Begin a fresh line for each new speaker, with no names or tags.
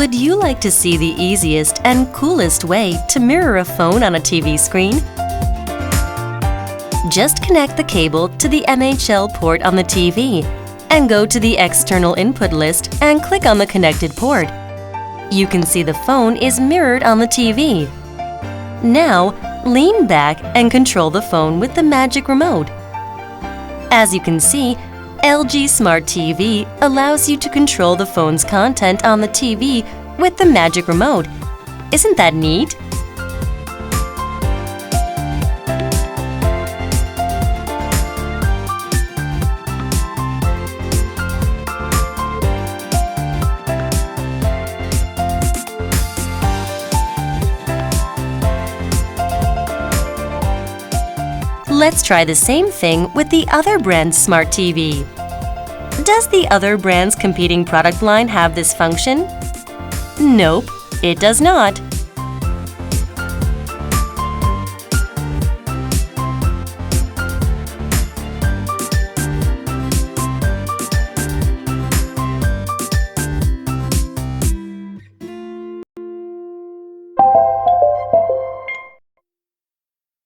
Would you like to see the easiest and coolest way to mirror a phone on a TV screen? Just connect the cable to the MHL port on the TV and go to the external input list and click on the connected port. You can see the phone is mirrored on the TV. Now, lean back and control the phone with the magic remote. As you can see, LG Smart TV allows you to control the phone's content on the TV with the magic remote. Isn't that neat? Let's try the same thing with the other brand's Smart TV. Does the other brand's competing product line have this function? Nope, it does not.